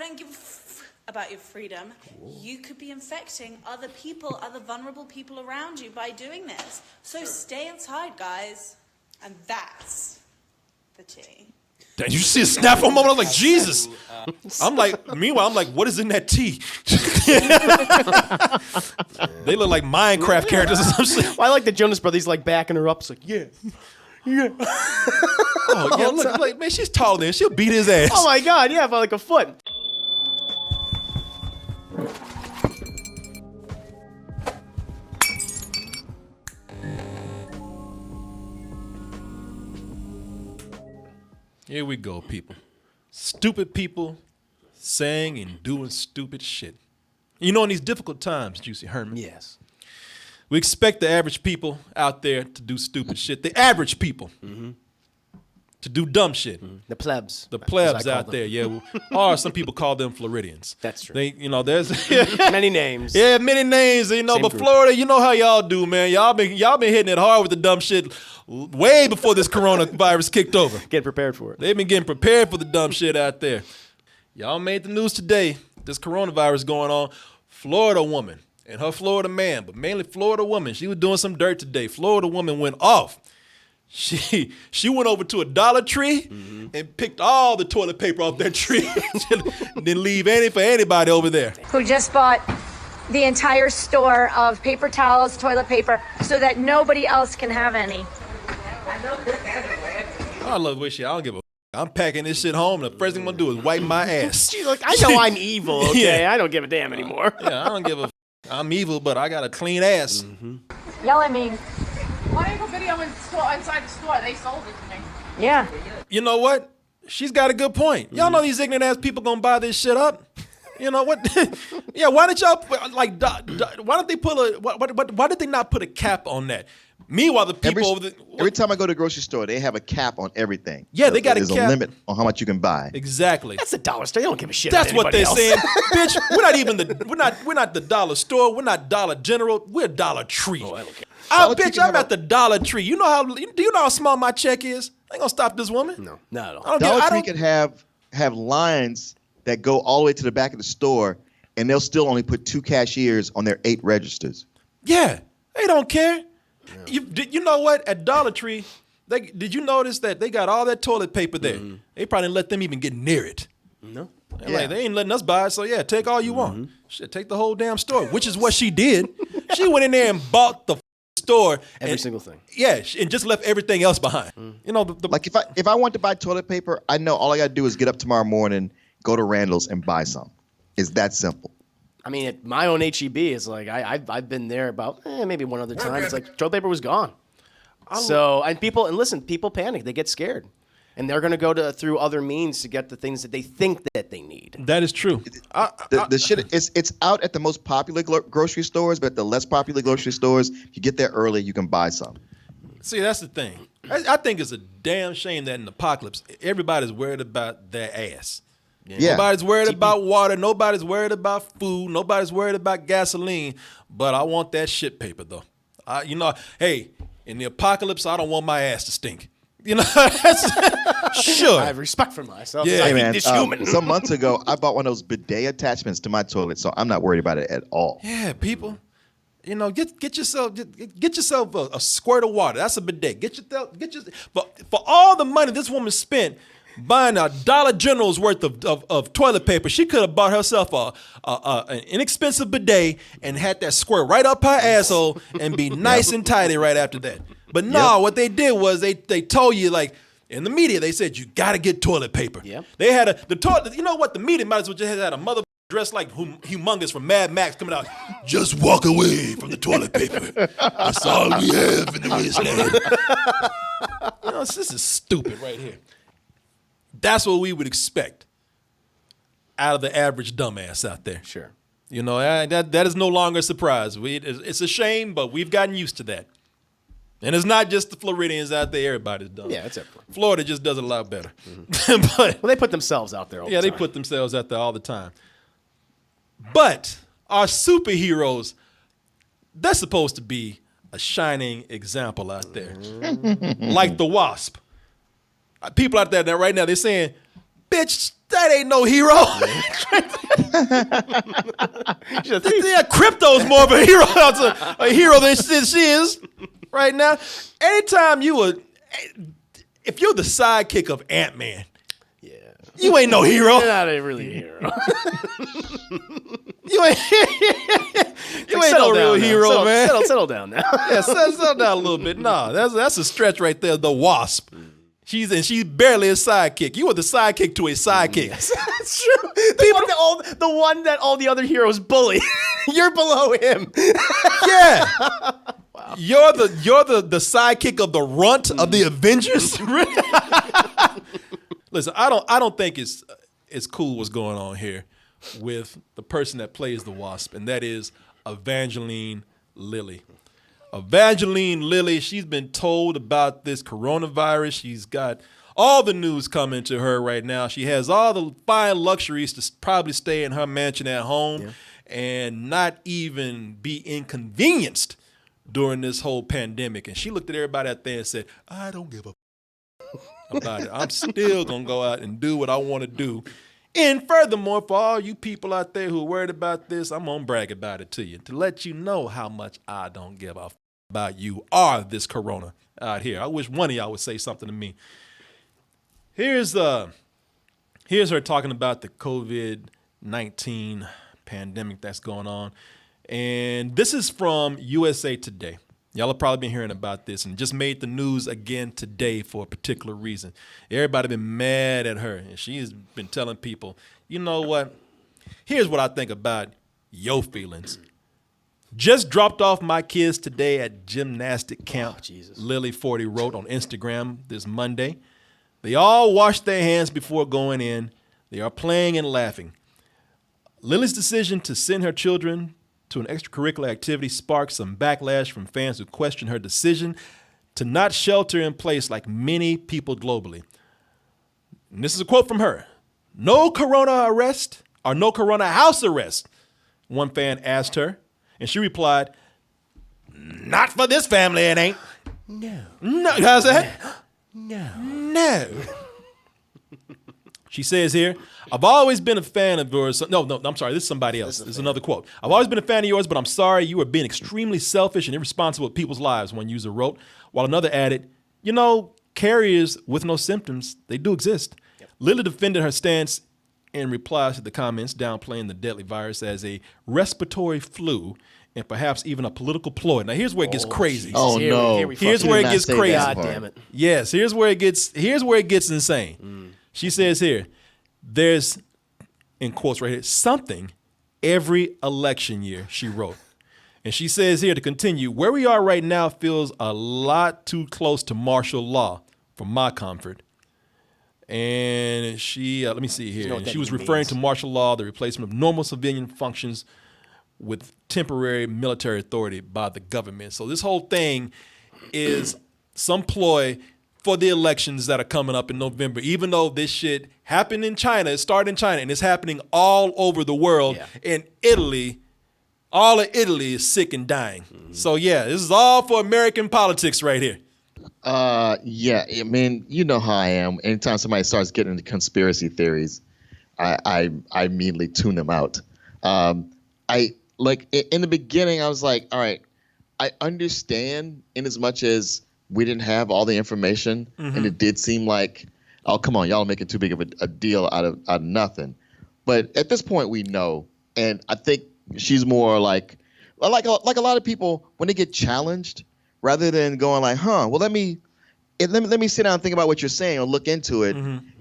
don't give a about your freedom. You could be infecting other people, other vulnerable people around you by doing this. So stay inside, guys. And that's the tea. Did you see a snap for a moment? I was like, Jesus. Meanwhile, I'm like, what is in that tea? They look like Minecraft characters or some shit. Well, I like the Jonas Brothers, like backing her up. It's like, yeah. Oh, yeah, look, like, man, she's tall then. She'll beat his ass. Oh, my God. Yeah, by like a foot. Here we go, people. Stupid people saying and doing stupid shit. You know, in these difficult times, Juicy Herman. Yes. We expect the average people out there to do stupid shit. The average people to do dumb shit. The plebs. The plebs out there, yeah. Or some people call them Floridians. That's true. They, there's many names. Yeah, many names. Same but group. Florida, you know how y'all do, man. Y'all been hitting it hard with the dumb shit way before this coronavirus kicked over. Getting prepared for it. They've been getting prepared for the dumb shit out there. Y'all made the news today. This coronavirus going on. Florida woman and her Florida man, but mainly Florida woman. She was doing some dirt today. Florida woman went off. She went over to a Dollar Tree and picked all the toilet paper off that tree. Didn't leave any for anybody over there. Who just bought the entire store of paper towels, toilet paper, so that nobody else can have any. I love this shit. I don't give a. I'm packing this shit home. The first thing I'm gonna do is wipe my ass. She's like, I know I'm evil. Okay, yeah. I don't give a damn anymore. Yeah, I don't give a. I'm evil, but I got a clean ass. Yell at me. Why didn't you video inside the store? They sold it to me. Yeah. You know what? She's got a good point. Y'all know these ignorant ass people gonna buy this shit up. You know what? Yeah. Why did y'all why don't they put why did they not put a cap on that? Meanwhile, the people every time I go to the grocery store, they have a cap on everything. Yeah, they got There's a limit on how much you can buy. Exactly. That's the dollar store. They don't give a shit. That's about what they're else. saying, bitch. We're not even we're not the Dollar Store. We're not Dollar General. We're Dollar Tree. Oh, I don't care. Bitch, I'm at the Dollar Tree. Do you know how small my check is? I ain't gonna stop this woman. No, not at all. Dollar Tree could have lines that go all the way to the back of the store, and they'll still only put 2 cashiers on their 8 registers. Yeah, they don't care. Yeah. You know what? At Dollar Tree, did you notice that they got all that toilet paper there? They probably didn't let them even get near it. No. Like, they ain't letting us buy it, so yeah, take all you want. Shit, take the whole damn store, which is what she did. She went in there and bought the store. Every single thing. Yeah, and just left everything else behind. You know, like if I want to buy toilet paper, I know all I got to do is get up tomorrow morning, go to Randall's and buy some. It's that simple. I mean, at my own HEB is like I've been there about maybe one other time. It's like toilet paper was gone. People panic. They get scared, and they're going to go through other means to get the things that they think that they need. That is true. The shit it's out at the most popular grocery stores, but at the less popular grocery stores, you get there early, you can buy some. See, that's the thing. I think it's a damn shame that in the apocalypse, everybody's worried about their ass. Yeah. Nobody's worried about water. Nobody's worried about food. Nobody's worried about gasoline. But I want that shit paper, though. Hey, in the apocalypse, I don't want my ass to stink. You know, sure. I have respect for myself. Yeah, hey, man, some months ago, I bought one of those bidet attachments to my toilet, so I'm not worried about it at all. Yeah, people. Get yourself a squirt of water. That's a bidet. For all the money this woman spent buying a Dollar General's worth of toilet paper, she could have bought herself an inexpensive bidet and had that squirt right up her asshole and be nice and tidy right after that. But no, what they did was they told you, like, in the media, they said you got to get toilet paper. Yep. They had the toilet. You know what? The media might as well just have had a mother dressed like humongous from Mad Max coming out. Just walk away from the toilet paper. That's all we have in the wasteland. This is stupid right here. That's what we would expect out of the average dumbass out there. Sure. That is no longer a surprise. It's a shame, but we've gotten used to that. And it's not just the Floridians out there. Everybody's dumb. Yeah, it's everywhere. Florida just does it a lot better. But they put themselves out there all the time. Yeah, they put themselves out there all the time. But our superheroes, they're supposed to be a shining example out there. Like the Wasp. People out there right now, they're saying, bitch, That ain't no hero. Yeah, Crypto's more of a hero than she is right now. Anytime if you're the sidekick of Ant-Man, you ain't no hero. You're not really a hero. You ain't no real hero, man. Settle down now. Yeah, settle down a little bit. No, that's a stretch right there. The Wasp. She's barely a sidekick. You were the sidekick to a sidekick. Yes, that's true. The one that all the other heroes bully. You're below him. Yeah. Wow. You're the sidekick of the runt of the Avengers. Listen, I don't think it's cool what's going on here with the person that plays the Wasp, and that is Evangeline Lilly. Evangeline Lilly, she's been told about this coronavirus. She's got all the news coming to her right now. She has all the fine luxuries to probably stay in her mansion at home and not even be inconvenienced during this whole pandemic. And she looked at everybody out there and said, I don't give a about it. I'm still going to go out and do what I want to do. And furthermore, for all you people out there who are worried about this, I'm going to brag about it to you to let you know how much I don't give a about you or this corona out here. I wish one of y'all would say something to me. Here's her talking about the COVID-19 pandemic that's going on. And this is from USA Today. Y'all have probably been hearing about this and just made the news again today for a particular reason. Everybody been mad at her, and she has been telling people, you know what? Here's what I think about your feelings. Just dropped off my kids today at gymnastic camp, Lily 40 wrote on Instagram this Monday. They all washed their hands before going in. They are playing and laughing. Lily's decision to send her children to an extracurricular activity sparked some backlash from fans who questioned her decision to not shelter in place like many people globally. And this is a quote from her. No corona arrest or no corona house arrest, one fan asked her. And she replied, not for this family, it ain't. No. How's that? No. She says here, I've always been a fan of yours. No, I'm sorry. This is somebody else. This is another quote. I've always been a fan of yours, but I'm sorry you are being extremely selfish and irresponsible with people's lives, one user wrote, while another added, you know, carriers with no symptoms, they do exist. Yep. Lily defended her stance in reply to the comments, downplaying the deadly virus as a respiratory flu and perhaps even a political ploy. Now, here's where it gets crazy. Oh, no. Here's where it gets crazy. God damn it. Yes, here's where it gets insane. She says here, there's, in quotes right here, something every election year, she wrote. And she says here to continue, where we are right now feels a lot too close to martial law for my comfort. And she, let me see here. She was referring to martial law, the replacement of normal civilian functions with temporary military authority by the government. So this whole thing is some ploy for the elections that are coming up in November, even though this shit happened in China, it started in China, and it's happening all over the world. Yeah. In Italy, all of Italy is sick and dying. Mm-hmm. So yeah, this is all for American politics right here. Yeah, I mean, you know how I am. Anytime somebody starts getting into conspiracy theories, I immediately tune them out. I like in the beginning, I was like, all right, I understand in as much as we didn't have all the information, and it did seem like, oh, come on, y'all are making too big of a deal out of nothing. But at this point, we know, and I think she's more like a lot of people when they get challenged, rather than going like, well, let me sit down and think about what you're saying or look into it.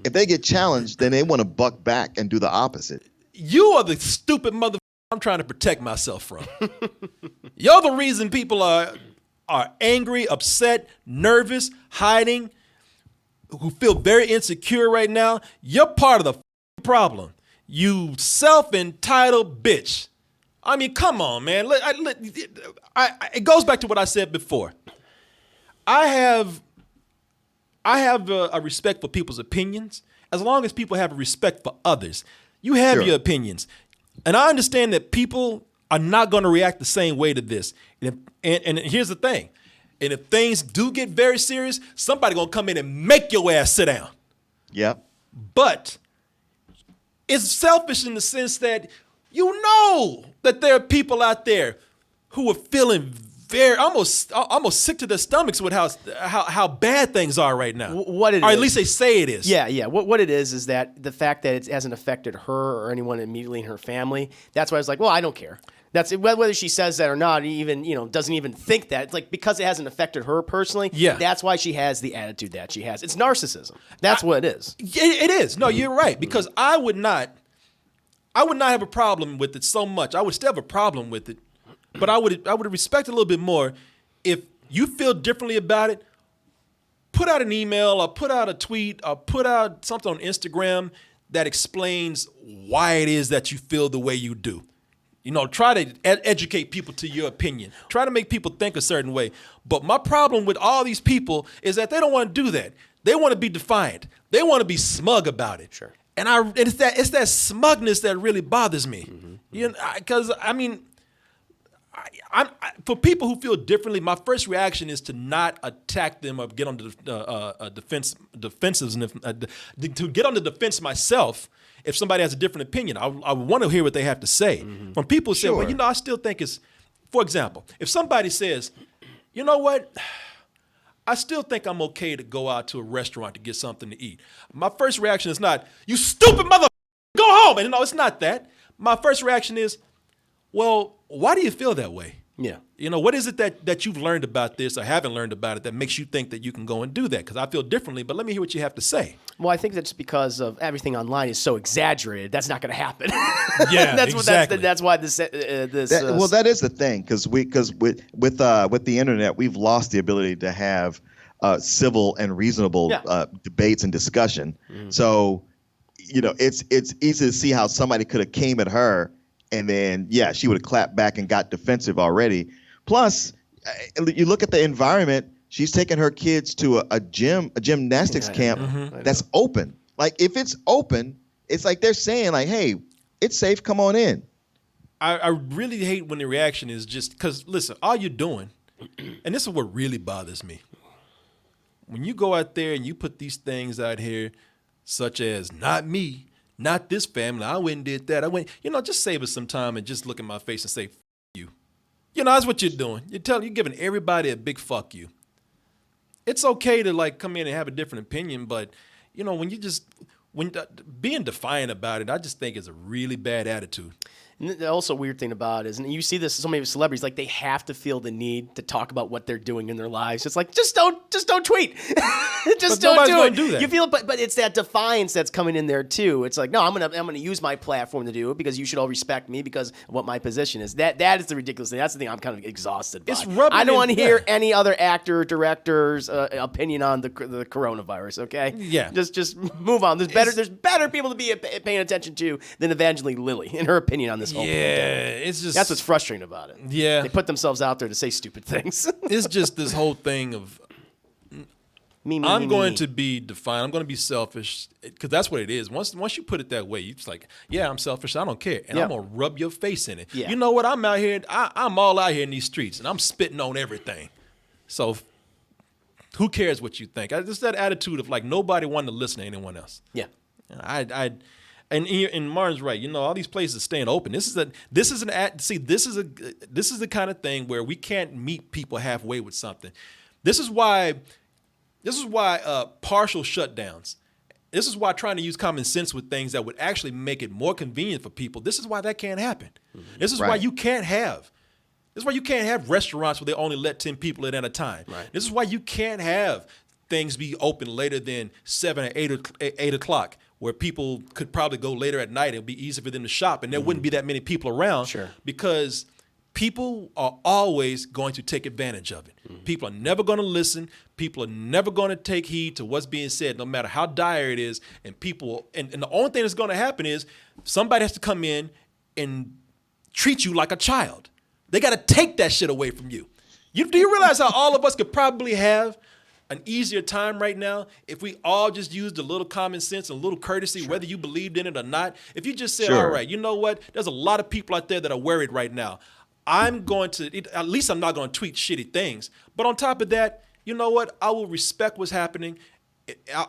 If they get challenged, then they want to buck back and do the opposite. You are the stupid mother I'm trying to protect myself from. You're the reason people are angry, upset, nervous, hiding, who feel very insecure right now. You're part of the problem. You self-entitled bitch. I mean, come on, man. It goes back to what I said before. I have a respect for people's opinions as long as people have a respect for others. You have your opinions. And I understand that people are not going to react the same way to this. And here's the thing. And if things do get very serious, somebody going to come in and make your ass sit down. Yep. But It's selfish in the sense that you know that there are people out there who are feeling very almost sick to their stomachs with how bad things are right now. What it or is. at least they say it is. Yeah. What it is that the fact that it hasn't affected her or anyone immediately in her family. That's why I was like, well, I don't care. That's whether she says that or not. Even doesn't even think that. It's like because it hasn't affected her personally. Yeah. That's why she has the attitude that she has. It's narcissism. That's what it is. It is. No, you're right. Because I would not have a problem with it so much. I would still have a problem with it, but I would respect it a little bit more if you feel differently about it. Put out an email or put out a tweet or put out something on Instagram that explains why it is that you feel the way you do. Try to educate people to your opinion. Try to make people think a certain way. But my problem with all these people is that they don't want to do that. They want to be defiant. They want to be smug about it. Sure. And it's that smugness that really bothers me. Because for people who feel differently, my first reaction is to not attack them or get on the defensives and to get on the defense myself. If somebody has a different opinion, I want to hear what they have to say. When people say, well, I still think it's, for example, if somebody says, you know what, I still think I'm okay to go out to a restaurant to get something to eat. My first reaction is not, you stupid mother, go home. And it's not that. My first reaction is, well, why do you feel that way? Yeah. What is it that you've learned about this or haven't learned about it that makes you think that you can go and do that? Because I feel differently, but let me hear what you have to say. Well, I think that's because of everything online is so exaggerated. That's not going to happen. Yeah, exactly. That's why this. Well, that is the thing because with the internet, we've lost the ability to have civil and reasonable debates and discussion. So, it's easy to see how somebody could have came at her. And then, she would have clapped back and got defensive already. Plus, you look at the environment. She's taking her kids to a gymnastics camp that's open. Like, if it's open, it's like they're saying, like, hey, it's safe. Come on in. I really hate when the reaction is just because, listen, all you're doing, and this is what really bothers me. When you go out there and you put these things out here, such as not me, not this family, I went and did that. I went, just save us some time and just look in my face and say, F you. That's what you're doing. You're giving everybody a big fuck you. It's okay to come in and have a different opinion, but when being defiant about it, I just think is a really bad attitude. And the also weird thing about it is, and you see this so many celebrities, like they have to feel the need to talk about what they're doing in their lives. It's like just don't tweet, just don't do it. You feel, but it's that defiance that's coming in there too. It's like, no, I'm gonna use my platform to do it because you should all respect me because of what my position is. That is the ridiculous thing. That's the thing I'm kind of exhausted by. I don't want to hear any other actor, director's opinion on the coronavirus. Okay, yeah, just move on. There's better people to be paying attention to than Evangeline Lilly in her opinion on this. It's just that's what's frustrating about it. Yeah, they put themselves out there to say stupid things. It's just this whole thing of I'm going to be defiant. I'm going to be selfish because that's what it is. Once you put it that way, it's like, yeah, I'm selfish. I don't care, and I'm gonna rub your face in it. Yeah. You know what? I'm out here. I'm all out here in these streets, and I'm spitting on everything. So who cares what you think? Just that attitude of like nobody wanting to listen to anyone else. Yeah, And Martin's right. All these places are staying open. This is the kind of thing where we can't meet people halfway with something. This is why partial shutdowns. This is why trying to use common sense with things that would actually make it more convenient for people. This is why that can't happen. Mm-hmm. This is why you can't have. This is why you can't have restaurants where they only let 10 people in at a time. Right. This is why you can't have things be open later than 7 or 8 o'clock. Where people could probably go later at night. It would be easier for them to shop, and there wouldn't be that many people around. Sure. Because people are always going to take advantage of it. People are never going to listen. People are never going to take heed to what's being said, no matter how dire it is. And the only thing that's going to happen is somebody has to come in and treat you like a child. They got to take that shit away from you. Do you realize how all of us could probably have an easier time right now if we all just used a little common sense and a little courtesy, whether you believed in it or not? If you just said, all right, you know what? There's a lot of people out there that are worried right now. At least I'm not going to tweet shitty things. But on top of that, you know what? I will respect what's happening.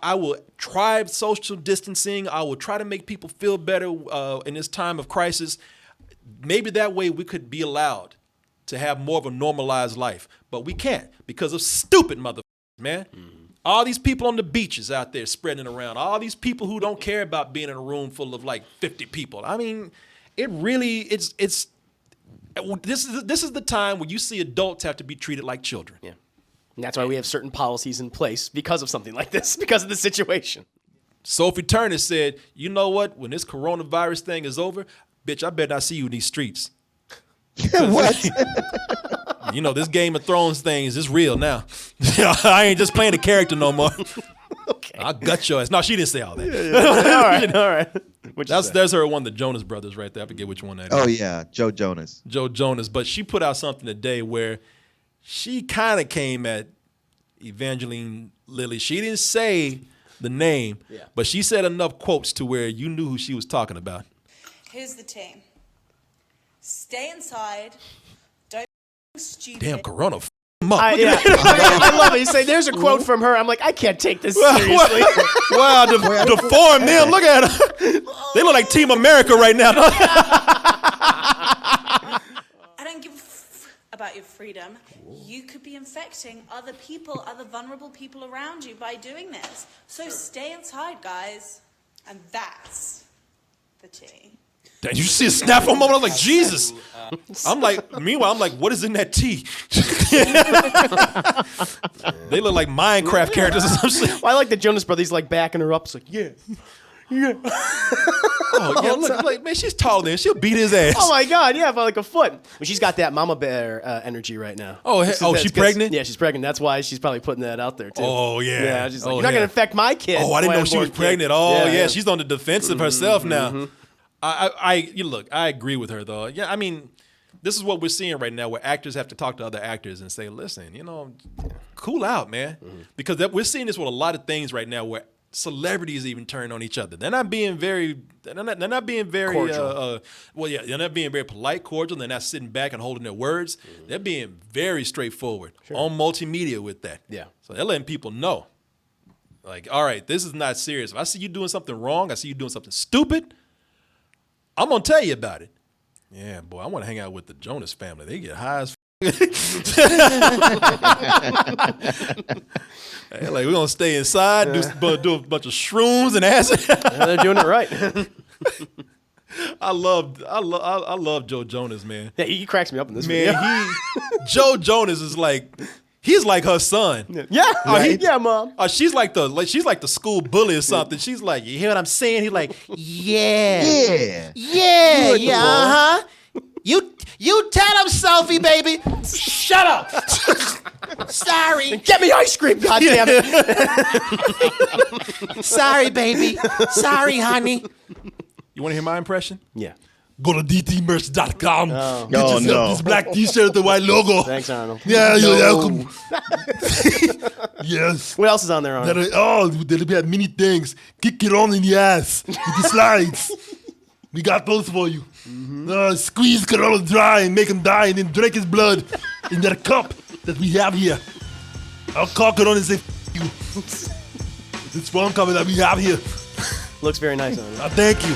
I will try social distancing. I will try to make people feel better in this time of crisis. Maybe that way we could be allowed to have more of a normalized life. But we can't because of stupid motherfuckers, man. All these people on the beaches out there spreading around. All these people who don't care about being in a room full of like 50 people. I mean, it really, this is the time when you see adults have to be treated like children. Yeah. And that's why we have certain policies in place because of something like this, because of the situation. Sophie Turner said, you know what? When this coronavirus thing is over, bitch, I better not see you in these streets. What? You know, this Game of Thrones thing is real now. I ain't just playing the character no more. Okay. I'll gut your ass. No, she didn't say all that. All right. There's her one of the Jonas brothers right there. I forget which one that is. Oh, yeah. Joe Jonas. Joe Jonas. But she put out something today where she kind of came at Evangeline Lilly. She didn't say the name, but she said enough quotes to where you knew who she was talking about. Here's the team. Stay inside. Don't be stupid. Damn, Corona. I love it. You say there's a quote from her. I'm like, I can't take this seriously. Wow, deform them. Look at them. They look like Team America right now. I don't give a about your freedom. You could be infecting other people, other vulnerable people around you by doing this. So stay inside, guys. And that's the tea. Did you see a snap for a moment? I was like, Jesus. Meanwhile, I'm like, what is in that tea? They look like Minecraft characters or something. Well, I like the Jonas Brothers like backing her up. It's like, yeah. Oh, yeah, look, man, she's taller than him. She'll beat his ass. Oh, my God, yeah, by like a foot. Well, she's got that mama bear energy right now. She's pregnant? Yeah, she's pregnant. That's why she's probably putting that out there, too. Oh, yeah. Yeah, she's like, you're not going to infect my kid. Oh, I didn't know she was pregnant. Oh, yeah, she's on the defensive herself now. Mm-hmm. I agree with her, though. Yeah, I mean, this is what we're seeing right now where actors have to talk to other actors and say, listen, cool out, man. Because we're seeing this with a lot of things right now where celebrities even turn on each other. They're not being very cordial. They're not being very polite, cordial. They're not sitting back and holding their words. They're being very straightforward on multimedia with that. Yeah. So they're letting people know, like, all right, this is not serious. If I see you doing something wrong, I see you doing something stupid, I'm going to tell you about it. Yeah, boy, I want to hang out with the Jonas family. They get high as Hey, like, we're going to stay inside, do a bunch of shrooms and acid. They're doing it right. I love Joe Jonas, man. Yeah, he cracks me up in this video. Joe Jonas is like, he's like her son. Yeah, right? Yeah, Mom. She's like the school bully or something. She's like, you hear what I'm saying? He's like, yeah, uh-huh. You tell him, Sophie, baby. Shut up. Sorry. Get me ice cream, goddammit. Sorry, baby. Sorry, honey. You want to hear my impression? Yeah. Go to dtmerch.com. Get yourself this black t-shirt with the white logo. Thanks, Arnold. Yeah, you're welcome. Yes. What else is on there, Arnold? There'll be many things. Kick it on in the ass with the slides. We got those for you. Squeeze Corona dry and make him die and then drink his blood in that cup that we have here. I'll call Corona and say, you. This one cup that we have here. Looks very nice, Arnold. Thank you.